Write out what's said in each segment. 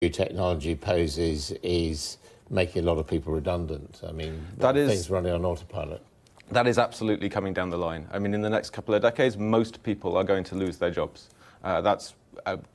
new technology poses is making a lot of people redundant. I mean, things running on autopilot. That is absolutely coming down the line. I mean, in the next couple of decades, most people are going to lose their jobs. That's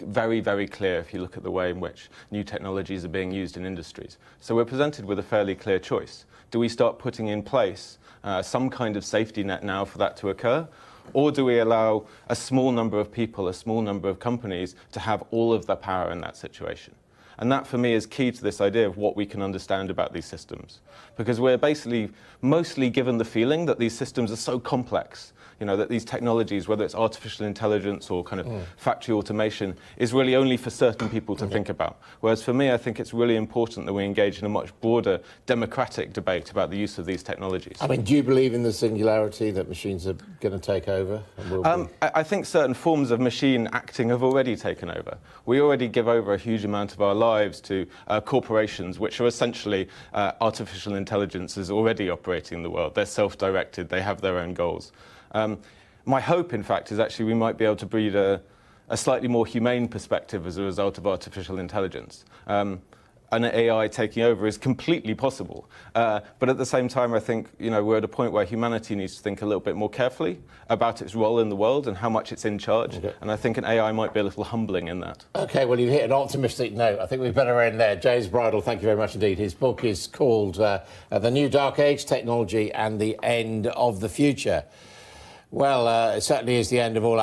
very, very clear if you look at the way in which new technologies are being used in industries. So we're presented with a fairly clear choice. Do we start putting in place some kind of safety net now for that to occur? Or do we allow a small number of people, a small number of companies to have all of the power in that situation? And that, for me, is key to this idea of what we can understand about these systems. Because we're basically mostly given the feeling that these systems are so complex, you know, that these technologies, whether it's artificial intelligence or kind of factory automation, is really only for certain people to think about. Whereas for me, I think it's really important that we engage in a much broader democratic debate about the use of these technologies. I mean, do you believe in the singularity that machines are going to take over? I think certain forms of machine acting have already taken over. We already give over a huge amount of our lives to corporations, which are essentially artificial intelligence is already operating in the world. They're self-directed, they have their own goals. My hope, in fact, is actually we might be able to breed a slightly more humane perspective as a result of artificial intelligence. An AI taking over is completely possible. But at the same time, I think we're at a point where humanity needs to think a little bit more carefully about its role in the world and how much it's in charge. Okay. And I think an AI might be a little humbling in that. OK, well, you've hit an optimistic note. I think we better end there. James Bridle, thank you very much indeed. His book is called The New Dark Age, Technology and the End of the Future. Well, it certainly is the end of all